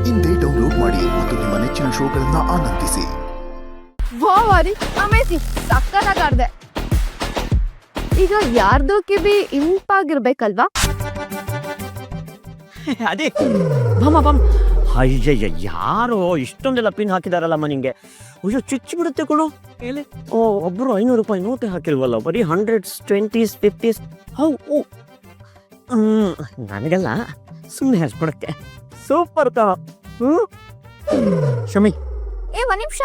ಇಂದೇ ಡೌನ್ಲೋಡ್ ಮಾಡಿ ಮತ್ತು ನಿಮ್ಮ ನೆಚ್ಚಿನ ಶೋಗಳನ್ನ ಆನಂದಿಸಿ. ಅಮೇಜಿಂಗ್, ಸಕ್ಕತ್ತಾಗಿ ಆಡ್ದೆ. ಈಗ ಯಾರ್ದೋ ಕಿವಿ ಇಂಪಾಗಿರ್ಬೇಕಲ್ವಾ? ಅದೇ ಬಮ್ ಅಯ್ಯಯ್ಯ, ಯಾರೋ ಇಷ್ಟೊಂದೆಲ್ಲ ಪಿನ್ ಹಾಕಿದಾರಲ್ಲಮ್ಮ ನಿಂಗೆ. ಅಯ್ಯೋ ಚುಚ್ಚಿ ಬಿಡುತ್ತೆ ಕಣು. ಓ, ಒಬ್ರು 500 ರೂಪಾಯಿ ನೋಟೆ ಹಾಕಿಲ್ವಲ್ಲ, ಬರೀ 100s 20s 50s. ಹೌ ನನಗೆಲ್ಲ ಸುಮ್ಮನೆ ಹಚ್ಕೊಡಕ್ಕೆ ಸೂಪರ್ ಕ. ಶಮಿ, ಒಂದ್ ನಿಮಿಷ.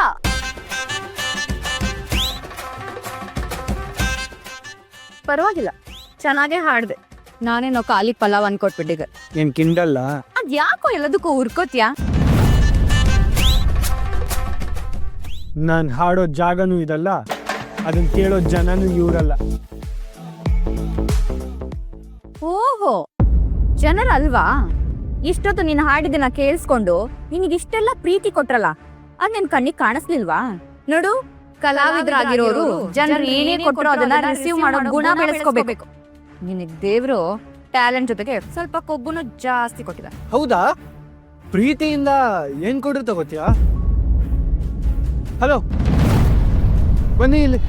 ಪರವಾಗಿಲ್ಲ, ಚೆನ್ನಾಗೇ ಹಾಡ್ದೆ. ನಾನೇನೋ ಖಾಲಿ ಪಲಾವ್ ಅನ್ಕೊಟ್ಬಿಟ್ಟಿದ್ದೆ. ಏನ್ ಕಿಂಡಲ್ಲ? ಅದ್ ಯಾಕೋ ಎಲ್ಲದಕ್ಕೂ ಉರ್ಕೋತ್ಯಾ? ನಾನ್ ಹಾಡೋ ಜಾಗನೂ ಇದಲ್ಲ, ಅದನ್ನ ಕೇಳೋ ಜನನೂ ಇವ್ರಲ್ಲ. ಓಹೋ, ಜನರಲ್ವಾ? ಇಷ್ಟೊತ್ತು ನೀನು ಹಾಡಿದ್ದನ್ನ ಕೇಳಿಸ್ಕೊಂಡು ನಿನಗಿಷ್ಟೆಲ್ಲ ಪ್ರೀತಿ ಕೊಟ್ರಲ್ಲ, ಅದ್ ನಿನ್ ಕಣ್ಣಿಗೆ ಕಾಣಿಸ್ಲಿಲ್ವಾ? ನೋಡು, ಕಲಾವಿದರಾಗಿರೋರು ಜನರು ಏನೇ ಕೊಟ್ಟರು ಅದನ್ನ ರಿಸೀವ್ ಮಾಡೋ ಗುಣ ಬೆಳೆಸ್ಕೋಬೇಕು. ನಿನಗ್ ದೇವ್ರು ಟ್ಯಾಲೆಂಟ್ ಜೊತೆಗೆ ಸ್ವಲ್ಪ ಕೊಬ್ಬುನು ಜಾಸ್ತಿ ಕೊಟ್ಟಿದ. ಹೌದಾ? ಪ್ರೀತಿಯಿಂದ ಏನ್ ಕೊಡ್ರು ತಗೋತೀಯಾ? ಹಲೋ, ಬನ್ನಿ ಇಲ್ಲಿ.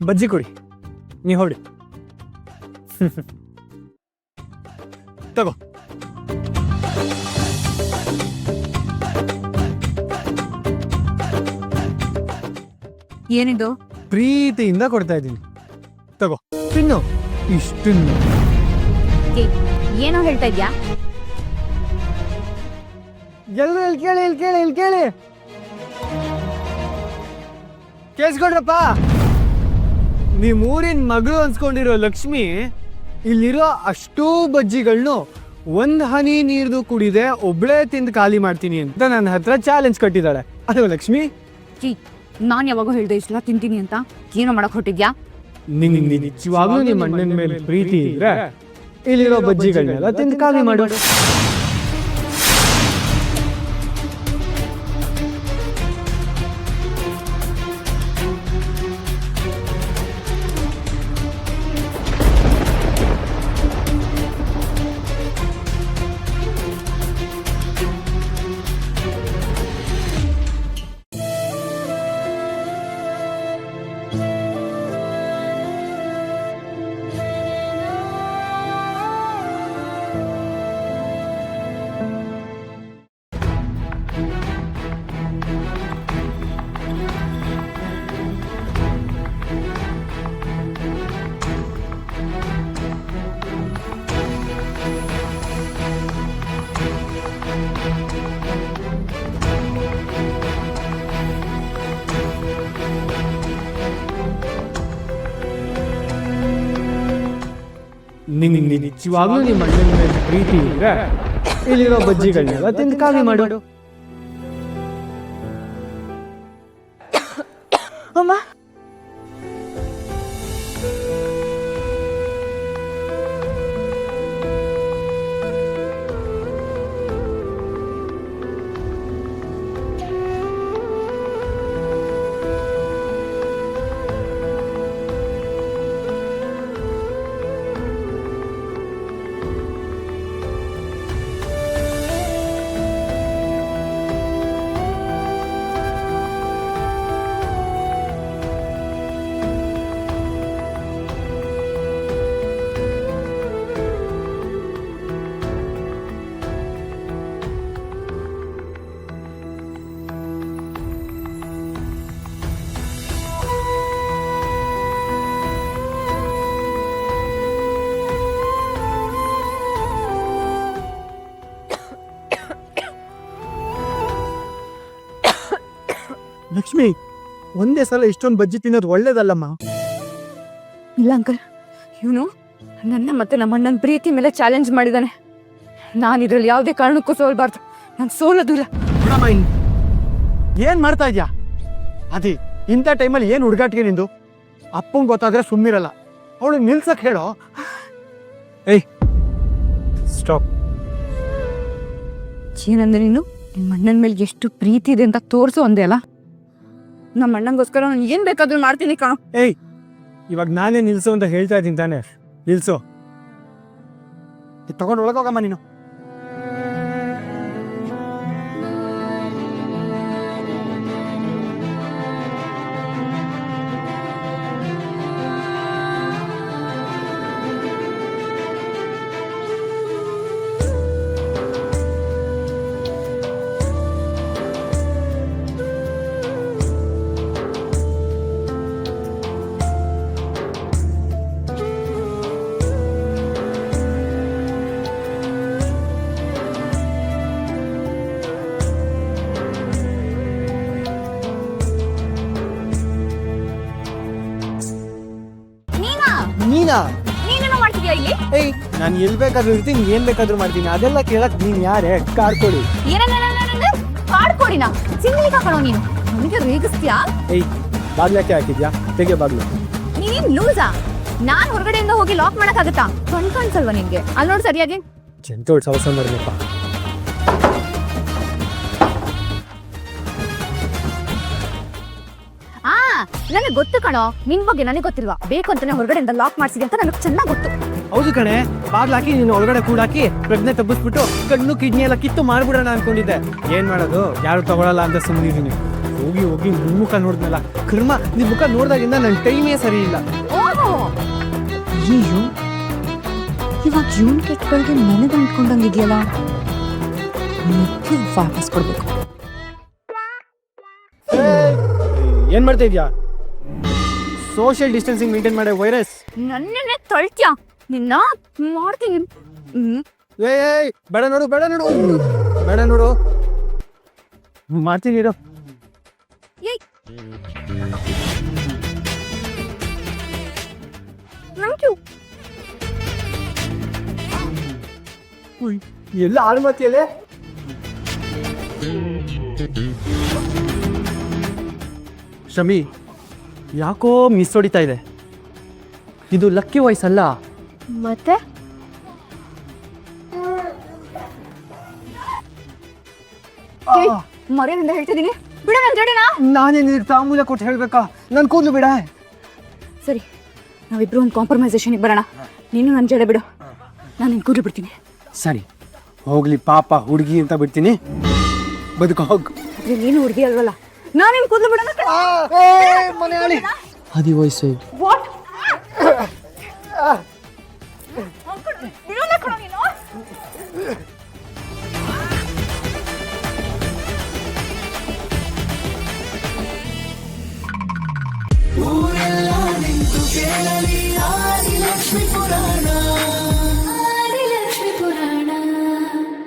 ಬಜ್ಜಿ ಕೊಡಿ, ನೀ ಹೊಡಿ. ತಗೋ. ಏನಿದು? ಪ್ರೀತಿಯಿಂದ ಕೊಡ್ತಾ ಇದ್ದೀನಿ, ತಗೋ ತಿನ್ನು. ಇಷ್ಟು ಏನೋ ಹೇಳ್ತಾ ಇದ್ಯಾ? ಎಲ್ಲರೂ ಇಲ್ಲಿ ಕೇಳಿ, ಇಲ್ಲಿ ಕೇಳಿ, ಇಲ್ಲಿ ಕೇಳಿ, ಕೇಳಿಸ್ಕೊಡ್ರಪ್ಪ. ನೀವ್ ಊರಿನ ಮಗಳು ಅನ್ಸ್ಕೊಂಡಿರೋ ಲಕ್ಷ್ಮಿ ಇಲ್ಲಿರೋ ಅಷ್ಟೂ ಬಜ್ಜಿಗಳನ್ನು ಒಂದ್ ಹನಿ ನೀರ್ದು ಕುಡಿದೆ ಒಬ್ಳೇ ತಿಂದು ಖಾಲಿ ಮಾಡ್ತೀನಿ ಅಂತ ನನ್ನ ಹತ್ರ ಚಾಲೆಂಜ್ ಕಟ್ಟಿದ್ದಾಳೆ. ಅಲ್ವಾ ಲಕ್ಷ್ಮಿ? ನಾನ್ ಯಾವಾಗ ಹೇಳ್ದೆ ಇಷ್ಟೆಲ್ಲ ತಿಂತೀನಿ ಅಂತ? ಏನೋ ಮಾಡಕ್ ಹೊಟ್ಟಿದ್ಯಾ? ನಿಜವಾಗ್ಲೂ ನಿಮ್ಮ ಅಣ್ಣನ ಮೇಲೆ ಪ್ರೀತಿ ಇದ್ರೆ ಇಲ್ಲಿರೋ ಬಜ್ಜಿಗಳನ್ನೆಲ್ಲ ತಿಂದು ಖಾಲಿ ಮಾಡು. ನಿಜವಾಗ್ಲೂ ನಿಮ್ಮ ಅಣ್ಣನ ಮೇಲೆ ಪ್ರೀತಿ ಇದ್ರೆ ಇಲ್ಲಿರೋ ಬಜ್ಜಿಗಳನ್ನೆಲ್ಲ ತಿಂದು ಖಾಲಿ ಮಾಡು. ಅಮ್ಮ, ಲಕ್ಷ್ಮಿ, ಒಂದೇ ಸಲ ಇಷ್ಟೊಂದು ಬಜ್ಜಿ ತಿನ್ನೋದು ಒಳ್ಳೇದಲ್ಲಮ್ಮ. ಇಲ್ಲ ಅಂಕಲ್, ಇವನು ನನ್ನ ಮತ್ತೆ ನಮ್ಮ ಅಣ್ಣನ ಪ್ರೀತಿ ಮೇಲೆ ಚಾಲೆಂಜ್ ಮಾಡಿದ್ದಾನೆ. ನಾನು ಇದ್ರಲ್ಲಿ ಯಾವುದೇ ಕಾರಣಕ್ಕೂ ಸೋಲ್ಬಾರ್ದು. ನಾನು ಸೋಲೋದಿಲ್ಲ. ಏನ್ ಮಾಡ್ತಾ ಇದ್ಯಾ? ಅದೇ ಇಂಥ ಟೈಮಲ್ಲಿ ಏನು ಹುಡುಗಾಟಿಗೆ ನಿಂದು? ಅಪ್ಪಂಗೆ ಗೊತ್ತಾದ್ರೆ ಸುಮ್ಮಿರಲ್ಲ. ಅವಳು ನಿಲ್ಸಕ್ ಹೇಳೋ. ಏಯ್, ಸ್ಟಾಪ್. ಏನಂದ್ರೆ ನೀನು ನಿಮ್ಮ ಅಣ್ಣನ ಮೇಲೆ ಎಷ್ಟು ಪ್ರೀತಿ ಇದೆ ಅಂತ ತೋರಿಸು ಅಂದೆ ಅಲ್ಲ? ನಮ್ಮ ಅಣ್ಣಂಗೋಸ್ಕರ ನಾನು ಏನ್ ಬೇಕಾದ್ರೂ ಮಾಡ್ತೀನಿ ಕಣೋ. ಏಯ್, ಇವಾಗ ನಾನೇ ನಿಲ್ಸು ಅಂತ ಹೇಳ್ತಾ ಇದ್ದೀನಿ ತಾನೆ? ನಿಲ್ಸು. ತಗೊಂಡು ಒಳಗೋಗಮ್ಮ ನೀನು. ನೀನಾ? ನೀನೇನೋ ಮಾಡ್ತಿದ್ಯಾ ಇಲ್ಲಿ? ಏಯ್, ನಾನು ಎಲ್ಲಿ ಬೇಕಾದ್ರೂ ಇರ್ತೀನಿ, ಏನ್ ಬೇಕಾದ್ರೂ ಮಾಡ್ತೀನಿ. ಅದೆಲ್ಲ ಕೇಳಕ್ ನೀನ್ ಯಾರೇ? ಕಾರ್ ಕೊಡಿ. ಕಾಡ್ಕೊಡಿನ ಸಿಂಗಿಗ ಕಣೋ ನೀನು, ನನಗೆ ರೇಗಿಸ್ತೀಯಾ? ಏಯ್, ಬಾಗ್ಲಕ್ಕೆ ಹಾಕಿದ್ಯಾ? ತೆಗೆ ಬಾಗ್ಲು. ನೀನ್ ಲೂಸಾ? ನಾನ್ ಹೊರಗಡೆಯಿಂದ ಹೋಗಿ ಲಾಕ್ ಮಾಡಕ್ಕಾಗತ್ತಾ? ಕಣ್ಸಲ್ವಾ ನಿನ್ಗೆ? ಅಲ್ಲಿ ನೋಡು ಸರಿಯಾಗಿ. ಜಂತೋಳ್ ಸವಸ ಮಾಡಿದಪ್ಪ. ನನಗೆ ಗೊತ್ತು ಕಣೋ, ನಿನ್ ಬಗ್ಗೆ ನನಗೆ ಗೊತ್ತಿಲ್ವಾ? ಬೇಕು ಅಂತಾನೆ ಹೊರಗಡೆಯಿಂದ ಲಾಕ್ ಮಾಡ್ಸಿದೆ ಅಂತ ನನಗೆ ಚೆನ್ನಾಗಿ ಗೊತ್ತು. ಹೌದು ಕಣೆ, ಬಾಗ್ಲಾಕಿ ನೀನು ಒಳಗಡೆ ಕೂಡಾಕಿ ಪ್ರಜ್ಞೆ ತಬ್ಬಿಸ್ಬಿಟ್ಟು ಕಣ್ಣು ಕಿಡ್ನಿ ಎಲ್ಲ ಕಿತ್ತು ಮಾಡ್ಬಿಡೋಣ ಅನ್ಕೊಂಡಿದ್ದೆ. ಏನ್ ಮಾಡೋದು, ಯಾರು ತಗೊಳಲ್ಲ ಅಂತ ಸುಮ್ಮನಿದ್ದೀನಿ. ಹೋಗಿ ಹೋಗಿ ನಿನ್ ಮುಖ ನೋಡಿದ್ನಲ್ಲ, ಕರ್ಮ, ನಿನ್ ಮುಖ ನೋಡ್ದಾಗಿಂದ ನನ್ ಟೈಮೇ ಸರಿ ಇಲ್ಲ. ಓಹೋ, ಅಯ್ಯೋ, ಇವಾಗ ಇವನ್ ಕೆಟ್ಟಗಳಿಗೆ ನನಗೆ ಅಂಟ್ಕೊಂಡಂಗಿದೆಯಲ್ಲ, ವಾಪಸ್ ಕೊಡ್ಬೇಕು. ಏನ್ ಮಾಡ್ತಾ ಇದ್ಯಾ? ಸೋಷಿಯಲ್ ಡಿಸ್ಟೆನ್ಸಿಂಗ್ ಮೇಂಟೈನ್ ಮಾಡೋ ವೈರಸ್. ನನ್ನೇ ತಳ್ತ್ಯಾ? ನಿನ್ನ ಮಾಡ್ತೀನಿ. ಏಯ್, ಬೇಡ ನೋಡು, ಬೇಡ ನೋಡು, ಬೇಡ ನೋಡು, ಮಾಡ್ತೀನಿ ಇರು. ಏಯ್, ಥ್ಯಾಂಕ್ ಯು. ಎಲ್ಲ ಆಲ್ಮತಿಯಲ್ಲೇ ಶಮಿ, ಯಾಕೋ ಮಿಸ್ ಹೊಡಿತಾ ಇದೆ. ಇದು ಲಕ್ಕಿ ವಾಯ್ಸ್ ಅಲ್ಲ. ಮತ್ತೆ ಮರ್ಯಾದಿಂದ ಹೇಳ್ತಿದ್ದೀನಿ, ಬಿಡ ನನ್ ಜಡೆನಾ. ನಾನೇನು ತಾಂಬೂಲ ಕೊಟ್ಟು ಹೇಳ್ಬೇಕಾ? ನನ್ ಕೂದಲು ಬಿಡ. ಸರಿ, ನಾವಿಬ್ರು ಒಂದು ಕಾಂಪ್ರಮೈಸೇಷನ್ಗೆ ಬರೋಣ. ನೀನು ನನ್ನ ಜಡೆ ಬಿಡು, ನಾನು ನಿನ್ ಕೂದಲು ಬಿಡ್ತೀನಿ. ಸರಿ, ಹೋಗ್ಲಿ ಪಾಪ ಹುಡುಗಿ ಅಂತ ಬಿಡ್ತೀನಿ. ಬದುಕ ಹೋಗ್. ಆದ್ರೆ ನೀನು ಹುಡುಗಿ ಅಲ್ವಲ್ಲ, ನಾನು ನಿನ್ ಕೂದಲು ಬಿಡೋಣ. ಅದಿ ವಯಸ್ಸು. ವಾಟ್? ಬಿಡೋಣ ಕಣೋ ನೀನು. ಊರೆಲ್ಲ ನಿಂತು ಕೇಳಲಿ ಆದಿಲಕ್ಷ್ಮಿ ಪುರಾಣ.